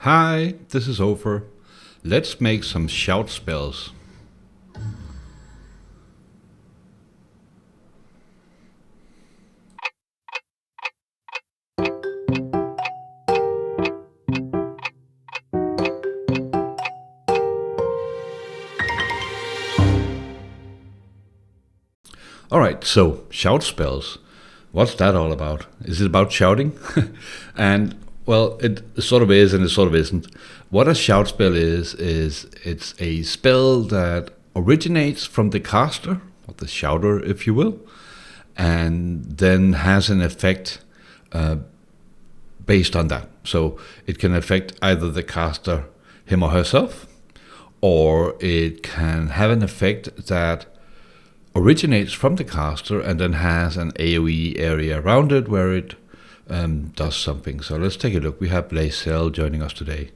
Hi, this is Ohfor. Let's make some shout spells. Alright, so shout spells. What's that all about? Is it about shouting? And well, it sort of is and it sort of isn't. What a shout spell is it's a spell that originates from the caster, or the shouter, if you will, and then has an effect based on that. So it can affect either the caster, him or herself, or it can have an effect that originates from the caster and then has an AoE area around it where it does something. So let's take a look. We have Blazell joining us today.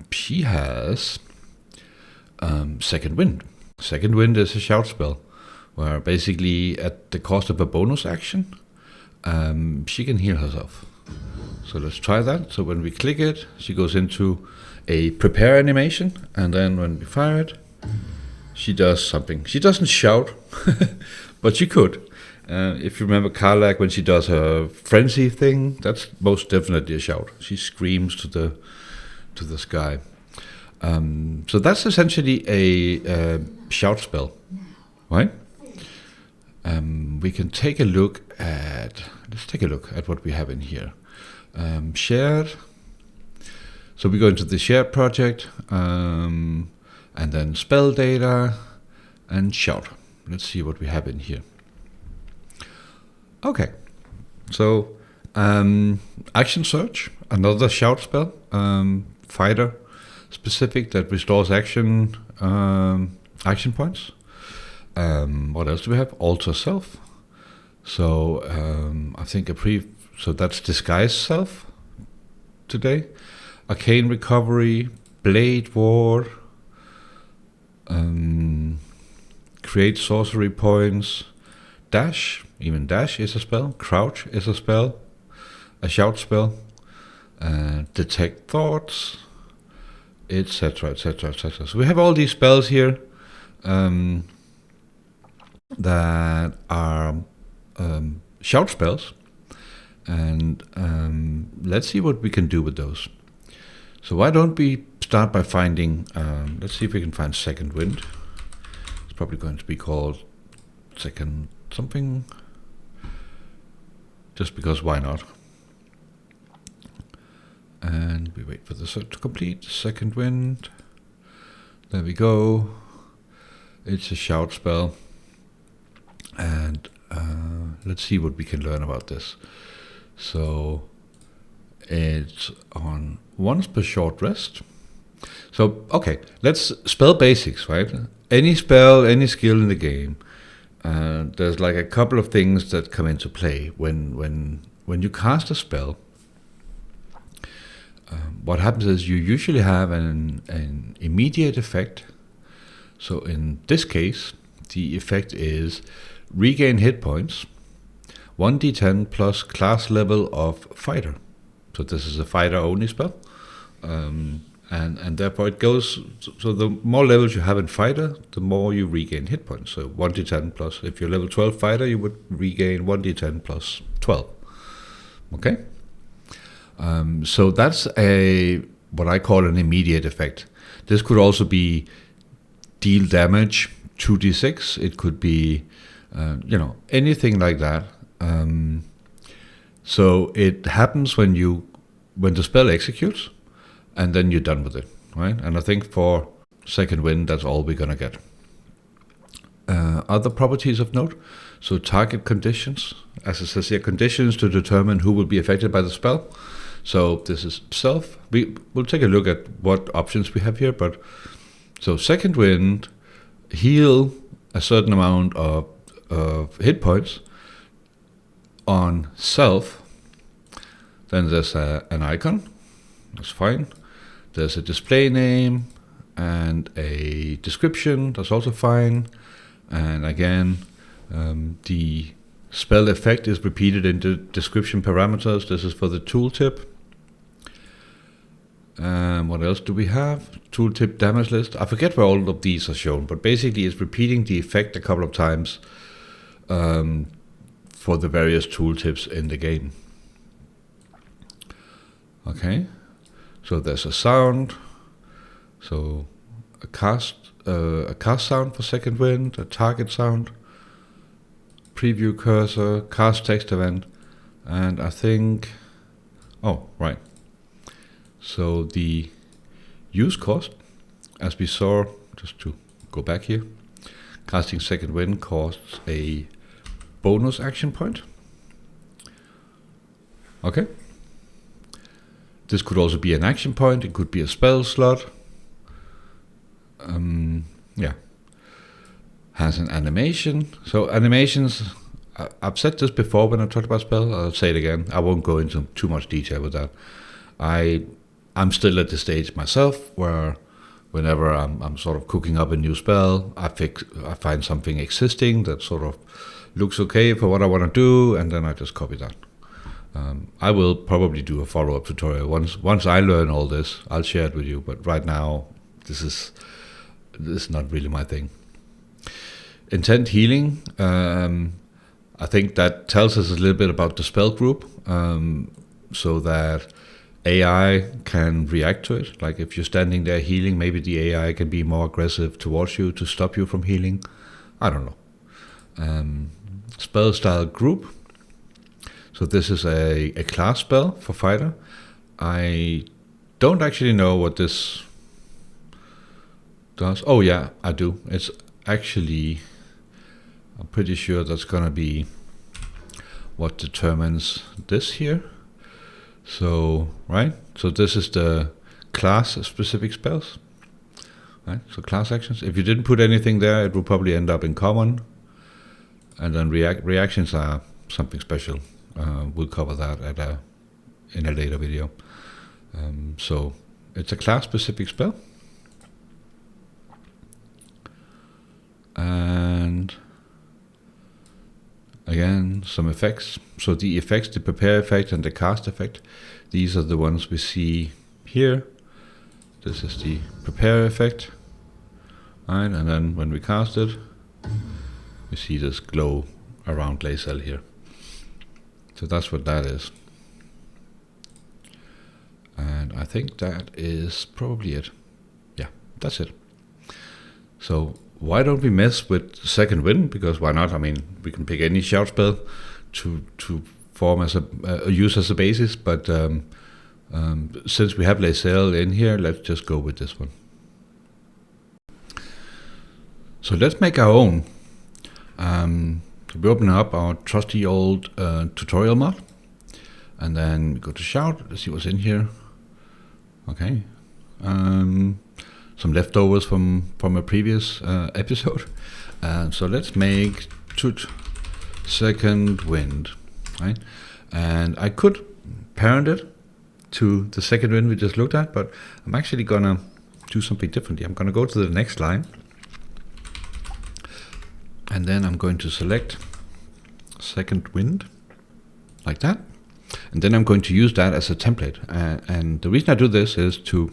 She has Second Wind. Second Wind is a shout spell where basically at the cost of a bonus action, she can heal herself. So let's try that. So when we click it, she goes into a prepare animation, and then when we fire it, she does something. She doesn't shout, but she could. If you remember Karlak, when she does her frenzy thing, that's most definitely a shout. She screams to the sky. So that's essentially a shout spell, right? We can take a look at. Let's take a look at what we have in here. Shared. So we go into the shared project, and then spell data and shout. Let's see what we have in here. Okay, so action search, another shout spell, fighter specific that restores action points. What else do we have? Alter self. So I think so that's disguise self today. Arcane recovery, blade war. Create sorcery points. Dash, even dash is a spell. Crouch is a spell. A shout spell. Detect thoughts, etc., etc., etc. So we have all these spells here that are shout spells, and let's see what we can do with those. So why don't we start by finding, let's see if we can find Second Wind. It's probably going to be called Second something, just because why not? And we wait for the search to complete. Second Wind. There we go. It's a shout spell. And let's see what we can learn about this. So it's on once per short rest. So, okay, let's spell basics, right? Any spell, any skill in the game, there's like a couple of things that come into play. When you cast a spell, what happens is you usually have an immediate effect. So in this case, the effect is regain hit points, 1d10 plus class level of fighter. So this is a fighter only spell. And therefore it goes, so the more levels you have in fighter, the more you regain hit points. So 1d10 plus, if you're level 12 fighter, you would regain 1d10 plus 12. Okay? So that's what I call an immediate effect. This could also be deal damage 2d6. It could be, anything like that. So it happens when the spell executes, and then you're done with it, right? And I think for Second Wind, that's all we're gonna get. Other properties of note, so target conditions, as it says here, conditions to determine who will be affected by the spell. So this is self. We'll take a look at what options we have here, but so Second Wind, heal a certain amount of hit points on self. Then there's an icon, that's fine. There's a display name and a description, that's also fine. And again, the spell effect is repeated in the description parameters. This is for the tooltip. What else do we have? Tooltip damage list. I forget where all of these are shown, but basically it's repeating the effect a couple of times for the various tooltips in the game. Okay, so there's a sound. So a cast sound for second wind, a target sound, preview cursor, cast text event, and I think, oh right. So the use cost, as we saw, just to go back here, casting second wind costs a bonus action point. Okay. This could also be an action point, it could be a spell slot. Yeah. Has an animation. So animations, I've said this before when I talked about spell, I'll say it again. I won't go into too much detail with that. I'm still at the stage myself where whenever I'm sort of cooking up a new spell, I find something existing that sort of looks okay for what I want to do, and then I just copy that. I will probably do a follow-up tutorial once I learn all this. I'll share it with you, but right now this is not really my thing. Intent healing. I think that tells us a little bit about the spell group, so that AI can react to it. Like if you're standing there healing, maybe the AI can be more aggressive towards you to stop you from healing. I don't know. Spell style group. So this is a class spell for fighter. I don't actually know what this does. Oh yeah, I do. It's actually, I'm pretty sure that's gonna be what determines this here. So, right? So this is the class specific spells. Right? So class actions. If you didn't put anything there, it will probably end up in common. And then reactions are something special. We'll cover that in a later video. So it's a class specific spell. And again, some effects. So the effects, the prepare effect and the cast effect, these are the ones we see here. This is the prepare effect. Right, and then when we cast it, we see this glow around Glacial here. So that's what that is. And I think that is probably it. Yeah, that's it. So why don't we mess with second wind? Because why not? I mean, we can pick any shout spell to form as use as a basis. But since we have Glacial in here, let's just go with this one. So let's make our own. We open up our trusty old tutorial mod, and then go to shout. Let's see what's in here. Okay, some leftovers from a previous episode. So let's make Tut second wind, right? And I could parent it to the second wind we just looked at, but I'm actually gonna do something differently. I'm gonna go to the next line. And then I'm going to select second wind, like that. And then I'm going to use that as a template. And the reason I do this is to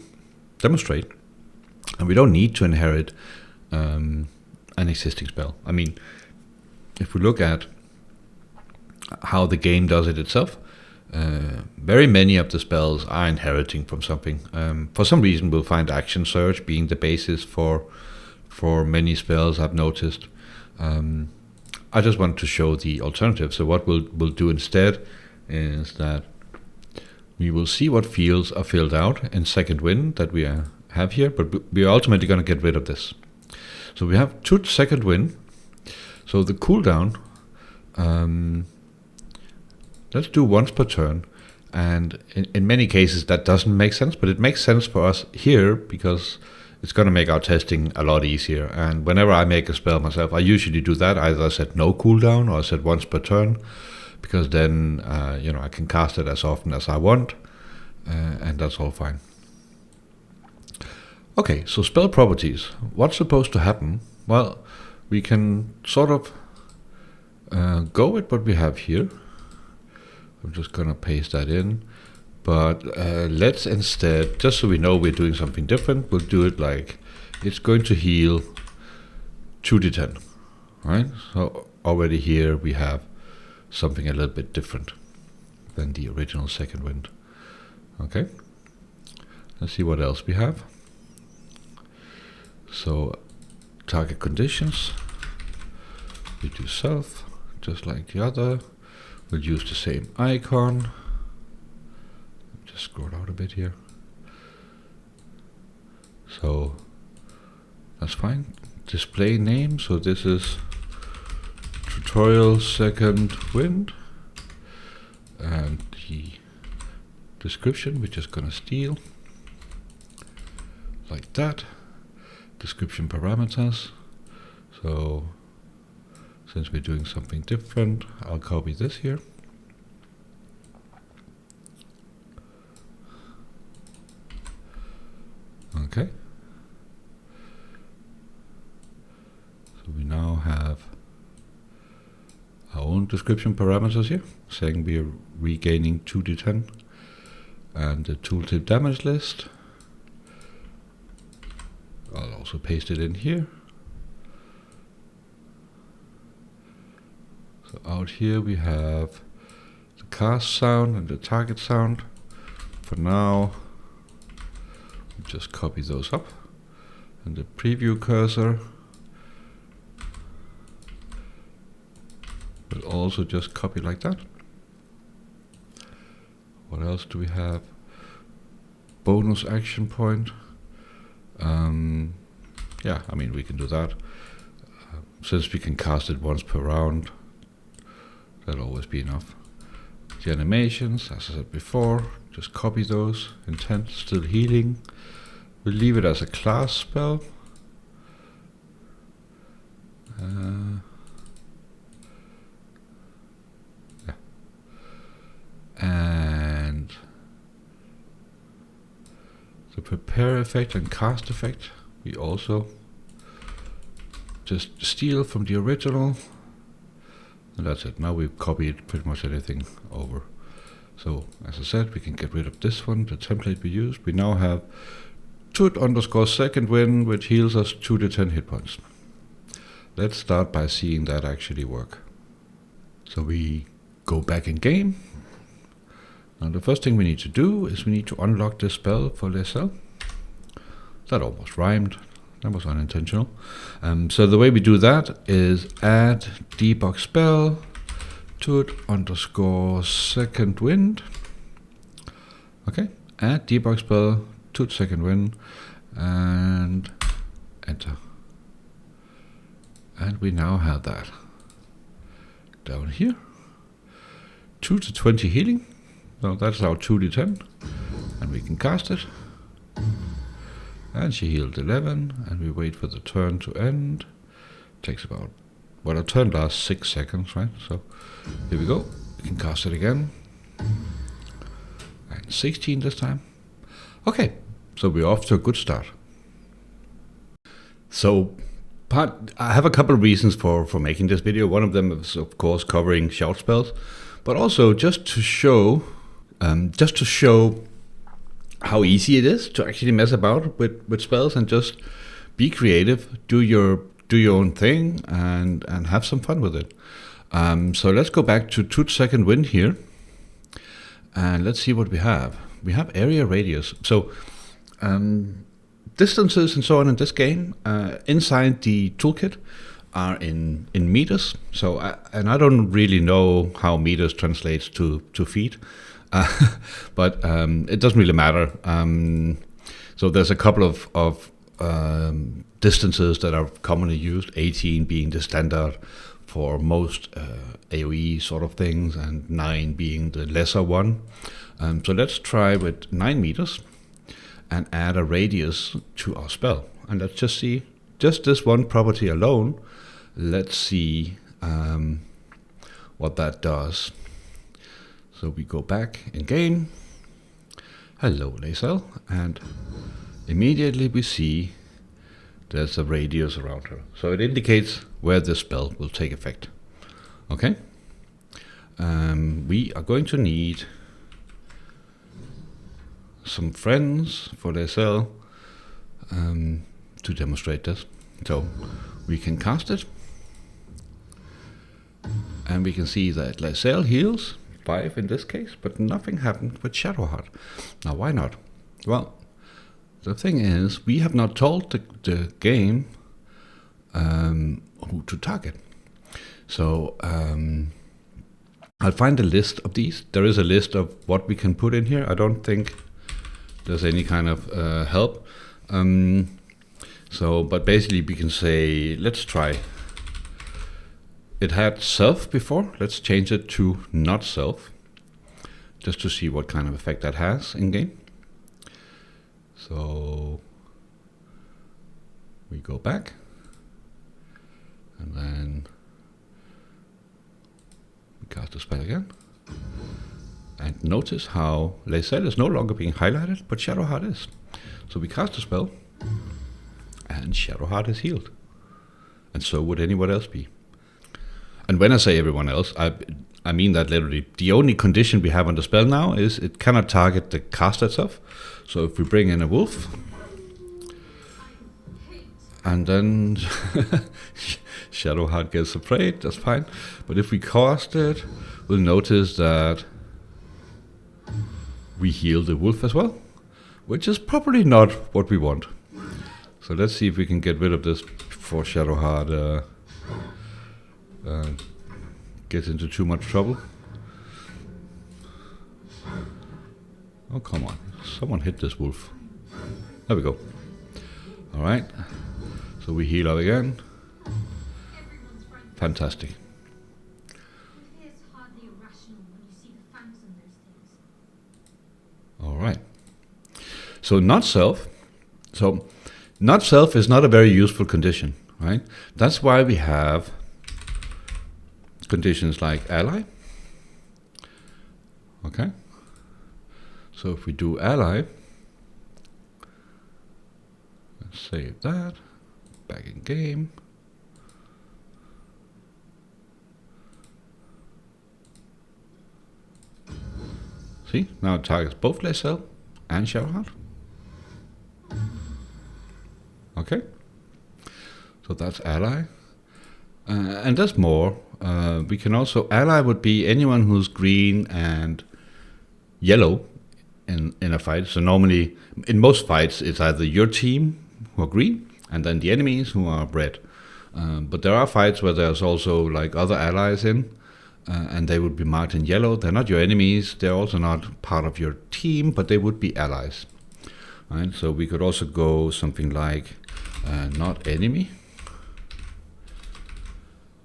demonstrate. And we don't need to inherit an existing spell. I mean, if we look at how the game does it itself, very many of the spells are inheriting from something. For some reason, we'll find action surge being the basis for many spells, I've noticed. I just want to show the alternative. So what we'll do instead is that we will see what fields are filled out in second wind that we have here, but we are ultimately going to get rid of this. So we have Tut second wind. So the cooldown, let's do once per turn. And in many cases that doesn't make sense, but it makes sense for us here because it's going to make our testing a lot easier. And whenever I make a spell myself, I usually do that. Either I set no cooldown or I set once per turn, because then I can cast it as often as I want, and that's all fine. Okay, so spell properties. What's supposed to happen? Well, we can sort of go with what we have here. I'm just going to paste that in. But let's instead, just so we know we're doing something different, we'll do it like it's going to heal 2d10, right? So already here we have something a little bit different than the original second wind. Okay, let's see what else we have. So target conditions, we do self, just like the other. We'll use the same icon. Just scroll out a bit here. So that's fine. Display name, so this is tutorial second wind. And the description we're just gonna steal like that. Description parameters. So since we're doing something different, I'll copy this here. Okay. So we now have our own description parameters here, saying we are regaining 2d10, and the tooltip damage list. I'll also paste it in here. So out here we have the cast sound and the target sound. For now, we just copy those up, and the preview cursor will also just copy like that. What else do we have? Bonus action point. Yeah, I mean, we can do that. Since we can cast it once per round, that'll always be enough. The animations, as I said before, just copy those. Intent, still healing. We'll leave it as a class spell. Yeah. And the prepare effect and cast effect, we also just steal from the original. And that's it. Now we've copied pretty much anything over. So as I said, we can get rid of this one, the template we used. We now have _second wind, which heals us 2d10 hit points. Let's start by seeing that actually work. So we go back in game. Now the first thing we need to do is we need to unlock this spell for Lysel. That almost rhymed. That was unintentional. So the way we do that is add debug spell _second wind. Okay, add debug spell second wind and enter. And we now have that. Down here, 2 to 20 healing. So that's our 2d10, and we can cast it. And she healed 11, and we wait for the turn to end. Takes about, well, a turn lasts 6 seconds, right? So here we go. We can cast it again. And 16 this time. Okay, so we're off to a good start. So I have a couple of reasons for making this video. One of them is, of course, covering shout spells, but also just to show how easy it is to actually mess about with spells and just be creative, do your own thing, and have some fun with it. So let's go back to 2 second wind here, and let's see what we have. We have area radius. So distances and so on in this game inside the toolkit are in meters. So I don't really know how meters translates to feet. But it doesn't really matter. So there's a couple of distances that are commonly used, 18 being the standard for most AoE sort of things, and 9 being the lesser one. So let's try with 9 meters and add a radius to our spell. And let's just see, just this one property alone, let's see what that does. So we go back in game. Hello, Lysel, and immediately we see there's a radius around her. So it indicates where this spell will take effect. Okay. We are going to need some friends for Lae'zel to demonstrate this. So we can cast it, and we can see that Lae'zel heals 5 in this case, but nothing happened with Shadowheart. Now, why not? Well, the thing is, we have not told the game who to target. So I'll find a list of these. There is a list of what we can put in here. I don't think there's any kind of help. But basically we can say, let's try. It had self before. Let's change it to not self, just to see what kind of effect that has in game. So we go back, and then we cast the spell again. And notice how Lae'zel is no longer being highlighted, but Shadowheart is. So we cast the spell, and Shadowheart is healed. And so would anyone else be. And when I say everyone else, I mean that literally. The only condition we have on the spell now is it cannot target the caster itself. So if we bring in a wolf, and then Shadowheart gets afraid, that's fine. But if we cast it, we'll notice that we heal the wolf as well, which is probably not what we want. So let's see if we can get rid of this before Shadowheart gets into too much trouble. Oh, come on. Someone hit this wolf. There we go. Alright. So we heal up again. Fantastic. Alright. So not self. So not self is not a very useful condition, right? That's why we have conditions like ally. Okay. So if we do ally, let's save that, back in game. See, now it targets both Lae'zel and Shadowheart. Okay. So that's ally. And there's more. We can also, ally would be anyone who's green and yellow in a fight. So normally, in most fights, it's either your team who are green and then the enemies who are red. But there are fights where there's also like other allies in, and they would be marked in yellow. They're not your enemies. They're also not part of your team, but they would be allies. Right? So we could also go something like not enemy.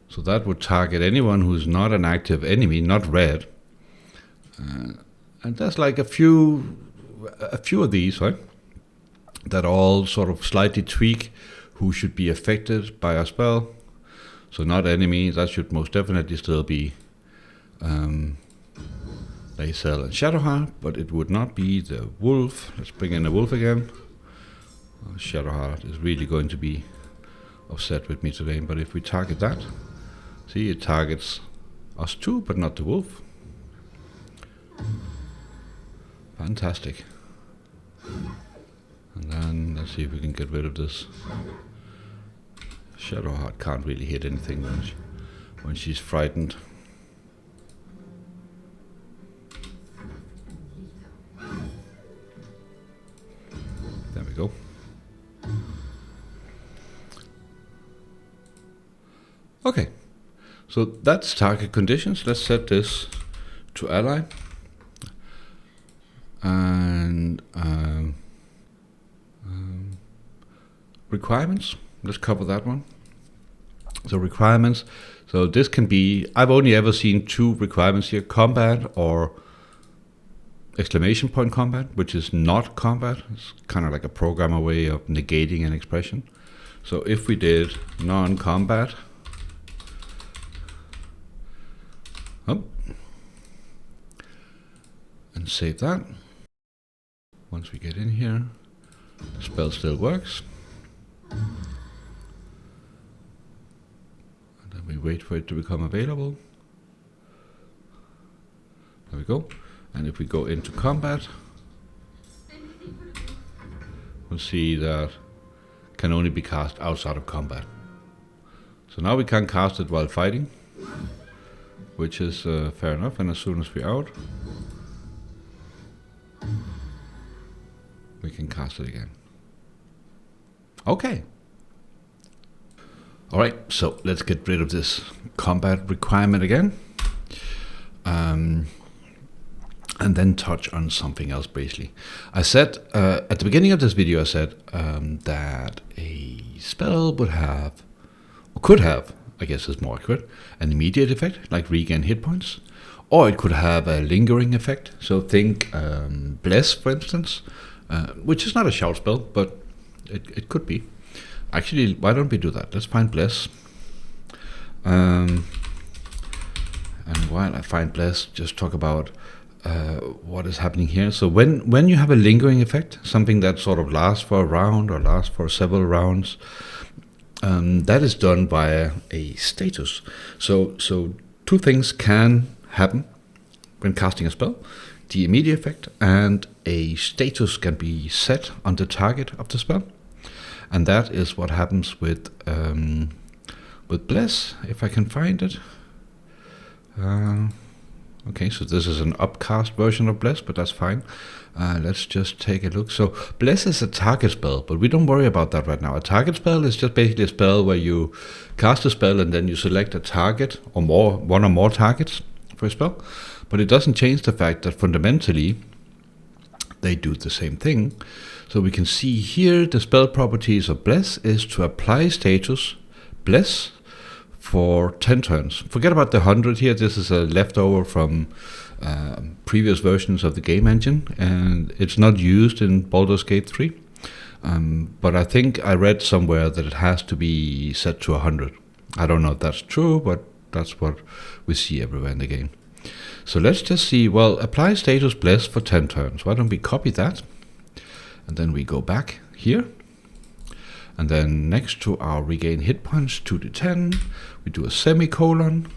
So that would target anyone who's not an active enemy, not red. And there's like a few of these, right? That all sort of slightly tweak who should be affected by a spell. So not enemy, that should most definitely still be Lae'zel and Shadowheart, but it would not be the wolf. Let's bring in the wolf again. Shadowheart is really going to be upset with me today, but if we target that, see, it targets us too, but not the wolf. Fantastic. And then let's see if we can get rid of this. Shadowheart can't really hit anything when she's frightened. There we go. Okay. So that's target conditions. Let's set this to ally. And requirements. Let's cover that one. So requirements. So this can be, I've only ever seen 2 requirements here, combat or exclamation point combat, which is not combat. It's kind of like a programmer way of negating an expression. So if we did non-combat, and save that. Once we get in here, the spell still works. And then we wait for it to become available. There we go. And if we go into combat, we'll see that can only be cast outside of combat. So now we can cast it while fighting, which is fair enough, and as soon as we're out, we can cast it again. Okay. Alright, so let's get rid of this combat requirement again. And then touch on something else briefly. I said, at the beginning of this video, I said that a spell would have, or could have, I guess is more accurate, an immediate effect, like regain hit points, or it could have a lingering effect. So think Bless, for instance, which is not a shout spell, but it could be. Actually, why don't we do that? Let's find Bless. And while I find Bless, just talk about what is happening here. So when you have a lingering effect, something that sort of lasts for a round or lasts for several rounds, that is done via a status. So two things can happen when casting a spell. The immediate effect and a status can be set on the target of the spell. And that is what happens with Bless, if I can find it. Okay, so this is an upcast version of Bless, but that's fine. Let's just take a look. So Bless is a target spell, but we don't worry about that right now. A target spell is just basically a spell where you cast a spell and then you select a target or one or more targets for a spell. But it doesn't change the fact that fundamentally they do the same thing. So we can see here the spell properties of Bless is to apply status Bless for 10 turns. Forget about the 100 here. This is a leftover from previous versions of the game engine, and it's not used in Baldur's Gate 3. But I think I read somewhere that it has to be set to 100. I don't know if that's true, but that's what we see everywhere in the game. So let's just see, well, apply status Bless for 10 turns. Why don't we copy that? And then we go back here. And then next to our regain hit points 2d10, we do a semicolon.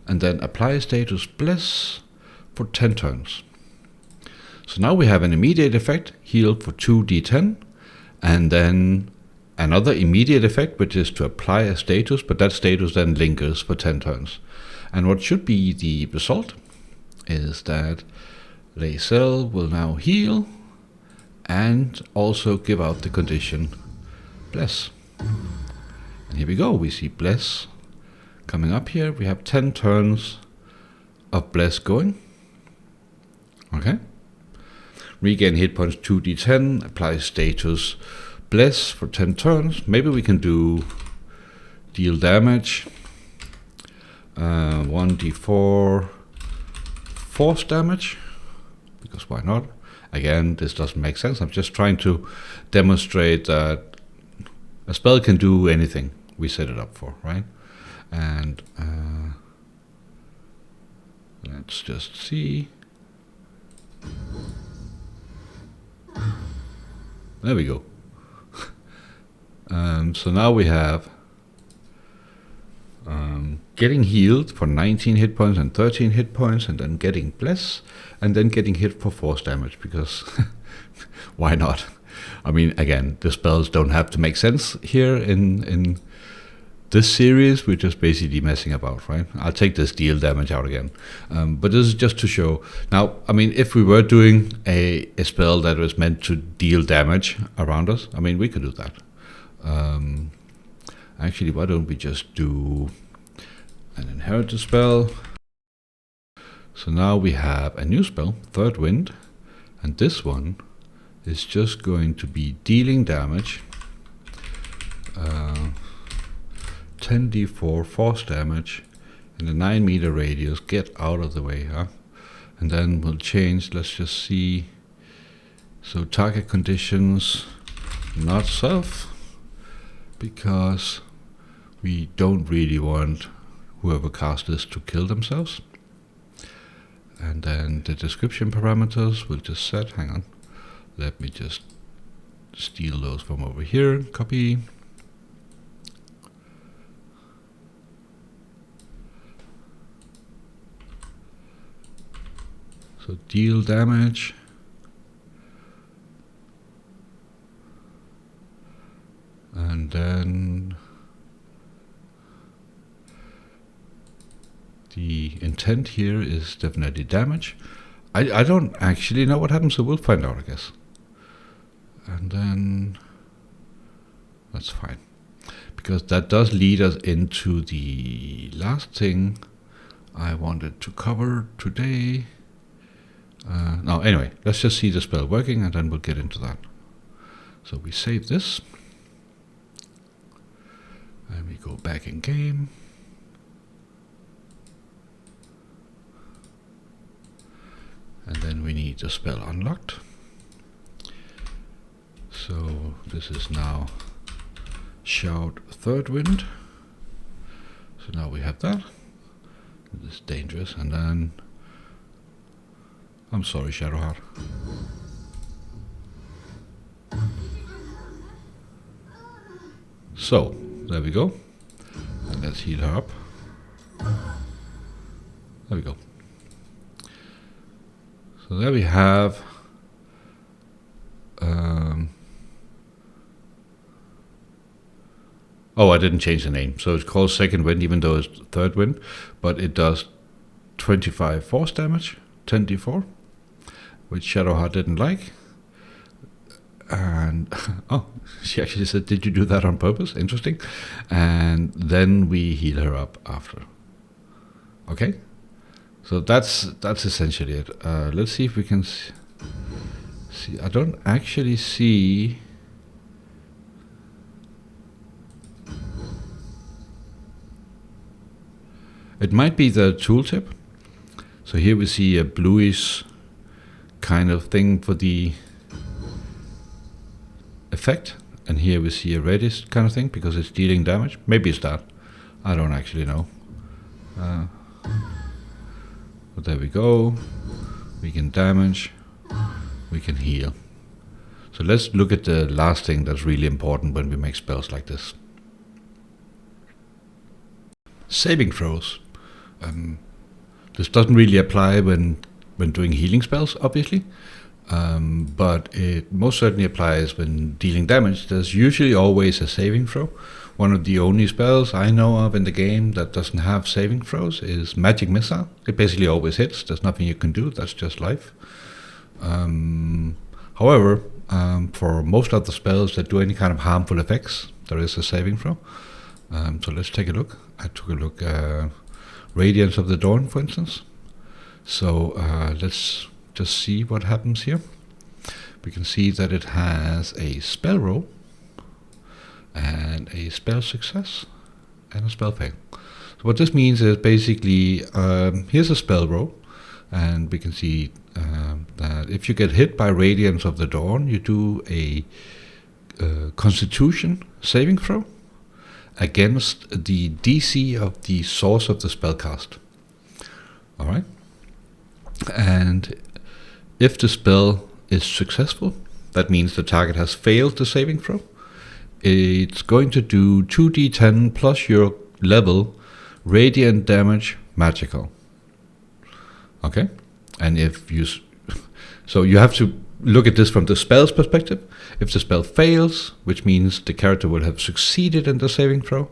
And then apply status Bless for 10 turns. So now we have an immediate effect, heal for 2d10. And then another immediate effect, which is to apply a status, but that status then lingers for 10 turns. And what should be the result is that Lae'zel will now heal and also give out the condition Bless. And here we go, we see Bless coming up here. We have 10 turns of Bless going. Okay. Regain hit points 2d10, apply status Bless for 10 turns. Maybe we can do deal damage, 1d4 force damage, because why not? Again, this doesn't make sense. I'm just trying to demonstrate that a spell can do anything we set it up for, right? And let's just see. There we go. So now we have getting healed for 19 hit points and 13 hit points, and then getting Bless, and then getting hit for force damage, because why not? I mean, again, the spells don't have to make sense here in this series. We're just basically messing about, right? I'll take this deal damage out again. But this is just to show. Now, I mean, if we were doing a spell that was meant to deal damage around us, I mean, we could do that. Actually, why don't we just do an inheritance spell? So now we have a new spell, Third Wind, and this one is just going to be dealing damage, 10d4 force damage in a 9 meter radius. Get out of the way, huh? And then we'll change, let's just see. So target conditions, not self, because we don't really want whoever cast this to kill themselves. And then the description parameters we'll just set, hang on, let me just steal those from over here, copy. So deal damage, And then the intent here is definitely damage. I don't actually know what happens, so we'll find out, I guess. And then that's fine, because that does lead us into the last thing I wanted to cover today. No, anyway, let's just see the spell working and then we'll get into that. So we save this. And we go back in game. And then we need the spell unlocked. So this is now Shout Third Wind. So now we have that. This is dangerous. And then, I'm sorry, Shadowheart. So there we go. And let's heal her up. There we go. So there we have I didn't change the name. So it's called Second Wind, even though it's Third Wind, but it does 25 force damage, 10d4, which Shadowheart didn't like. And she actually said, "Did you do that on purpose?" Interesting. And then we heal her up after. Okay. So that's essentially it. Let's see if we can see. I don't actually see. It might be the tooltip. So here we see a bluish kind of thing for the effect, and here we see a reddish kind of thing because it's dealing damage. Maybe it's that. I don't actually know. But there we go. We can damage. We can heal. So let's look at the last thing that's really important when we make spells like this. Saving throws. This doesn't really apply when doing healing spells, obviously. But it most certainly applies when dealing damage. There's usually always a saving throw. One of the only spells I know of in the game that doesn't have saving throws is Magic Missile. It basically always hits. There's nothing you can do. That's just life. However, for most of the spells that do any kind of harmful effects, there is a saving throw. So let's take a look. I took a look at Radiance of the Dawn, for instance. So let's just see what happens here. We can see that it has a spell roll and a spell success and a spell fail. So what this means is basically here's a spell roll, and we can see that if you get hit by Radiance of the Dawn, you do a Constitution saving throw against the DC of the source of the spellcast. Alright? And if the spell is successful, that means the target has failed the saving throw. It's going to do 2d10 plus your level radiant damage magical. Okay? And if you... So you have to look at this from the spell's perspective. If the spell fails, which means the character will have succeeded in the saving throw,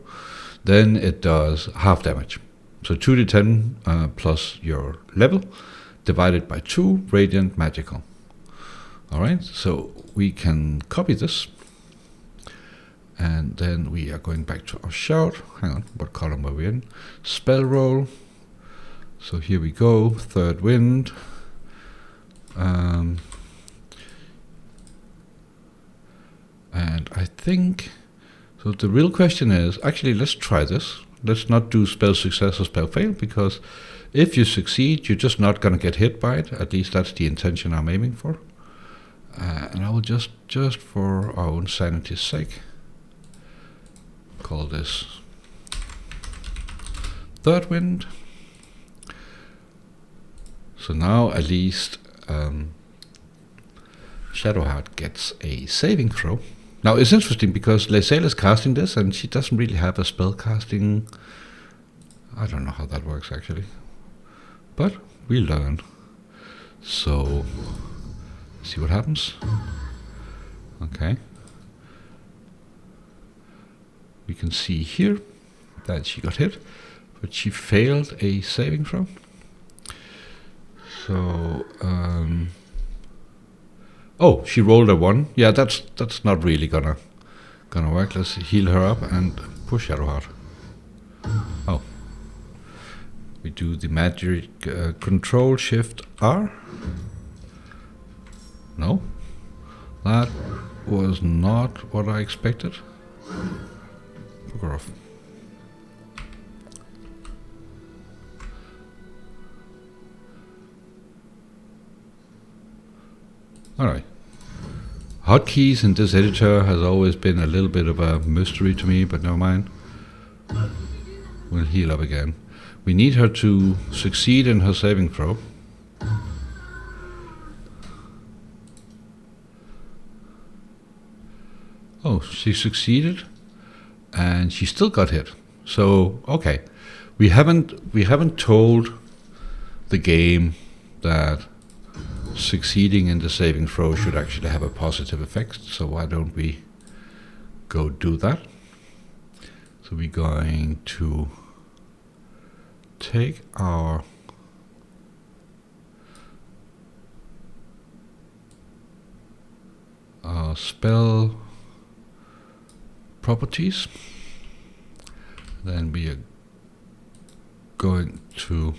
then it does half damage. So 2d10 plus your level divided by 2 radiant magical. Alright, so we can copy this. And then we are going back to our shout. Hang on, what column were we in? Spell roll. So here we go, Third Wind. And I think, so the real question is, actually let's try this. Let's not do spell success or spell fail, because if you succeed, you're just not going to get hit by it. At least that's the intention I'm aiming for. And I will just for our own sanity's sake, call this Third Wind. So now at least Shadowheart gets a saving throw. Now it's interesting because Lae'zel is casting this and she doesn't really have a spell casting. I don't know how that works actually, but we learn. So see what happens. Okay. we can see here that she got hit, but she failed a saving throw. So, oh, she rolled a 1. Yeah, that's not really gonna work. Let's heal her up and push Shadowheart. Oh, we do the magic Control Shift R. No, that was not what I expected. Fuck her off. Alright. Hotkeys in this editor has always been a little bit of a mystery to me, but never mind. We'll heal up again. We need her to succeed in her saving throw. Oh, she succeeded, and she still got hit. So, okay. We haven't told the game that succeeding in the saving throw should actually have a positive effect, so why don't we go do that? So we're going to take our spell properties, then we are going to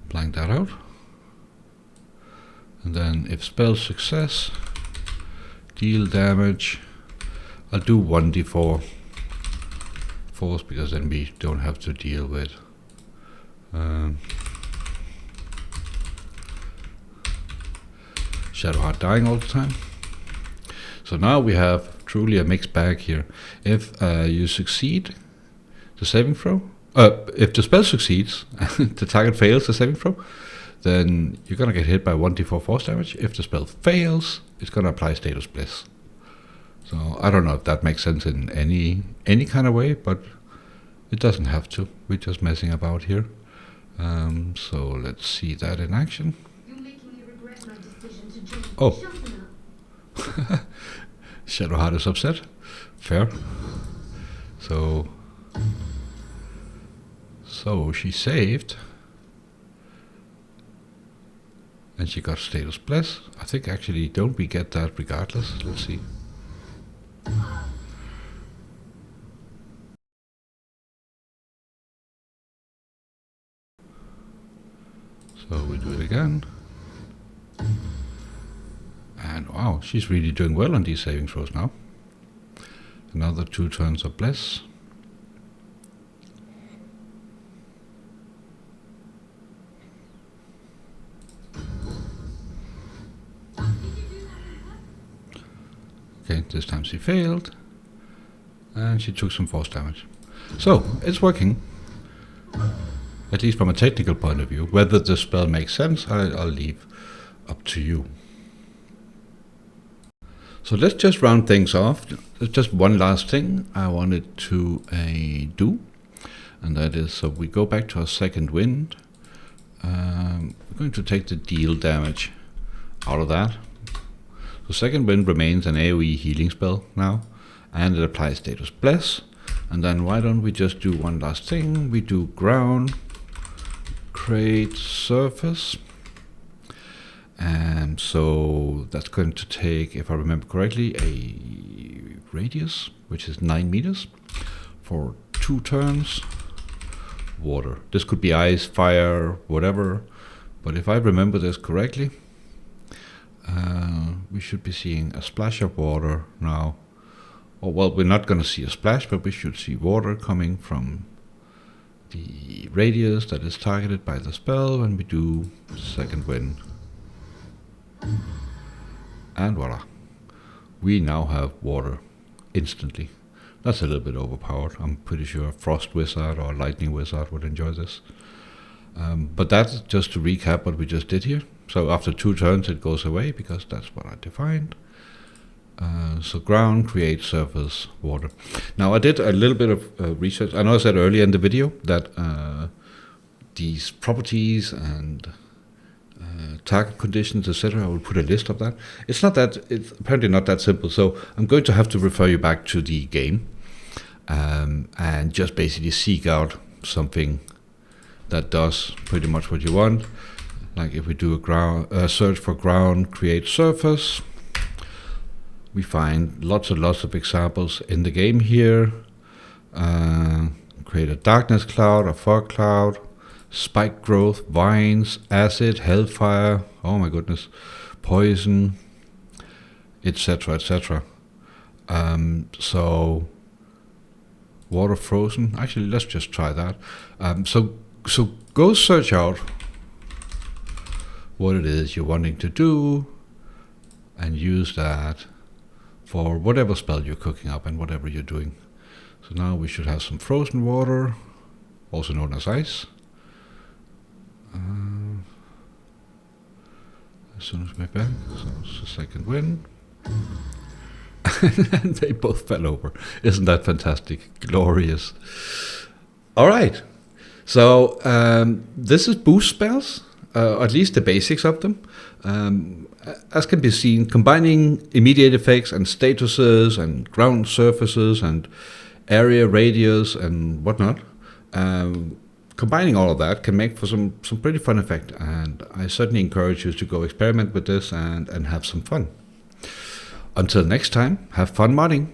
blank that out, and then if spell success, deal damage, I'll do 1d4 force, because then we don't have to deal with Shadowheart dying all the time. So now we have truly a mixed bag here. If you succeed the saving throw, if the spell succeeds, the target fails the saving throw, then you're gonna get hit by 1d4 force damage. If the spell fails, it's gonna apply Status Bliss. So I don't know if that makes sense in any kind of way, but it doesn't have to. We're just messing about here. So let's see that in action. You're making me regret my decision to join. Oh. Shadowheart is upset. Fair. So she saved, and she got Status Bless. I think actually, don't we get that regardless? Let's see. So we do it again. And wow, she's really doing well on these saving throws now. Another 2 turns of Bless. Okay, this time she failed, and she took some force damage. So, it's working, at least from a technical point of view. Whether the spell makes sense, I'll leave up to you. So let's just round things off. There's just one last thing I wanted to do, and that is, so we go back to our second wind. We're going to take the deal damage out of that. So second wind remains an AoE healing spell now, and it applies Status Bless. And then why don't we just do one last thing? We do ground, create surface, and so that's going to take, if I remember correctly, a radius, which is 9 meters, for 2 turns. Water. This could be ice, fire, whatever, but if I remember this correctly, we should be seeing a splash of water now. Or, well, we're not going to see a splash, but we should see water coming from the radius that is targeted by the spell when we do second wind. And voila. We now have water instantly. That's a little bit overpowered. I'm pretty sure a Frost Wizard or a Lightning Wizard would enjoy this. But that's just to recap what we just did here. So after 2 turns it goes away, because that's what I defined. So ground, create, surface, water. Now I did a little bit of research. I know I said earlier in the video that these properties and target conditions, etc. I will put a list of that. It's apparently not that simple. So I'm going to have to refer you back to the game and just basically seek out something that does pretty much what you want. Like if we do a search for ground, create surface, we find lots and lots of examples in the game here. Create a darkness cloud, a fog cloud, spike growth, vines, acid, hellfire, oh my goodness, poison, etc., etc. So water frozen. Actually, let's just try that. So go search out what it is you're wanting to do and use that for whatever spell you're cooking up and whatever you're doing. So now we should have some frozen water, also known as ice. As soon as we're back, so it's the second wind. And they both fell over. Isn't that fantastic? Glorious. All right. So this is boost spells, at least the basics of them. As can be seen, combining immediate effects and statuses and ground surfaces and area radius and whatnot. Combining all of that can make for some pretty fun effect, and I certainly encourage you to go experiment with this and have some fun. Until next time, have fun modding.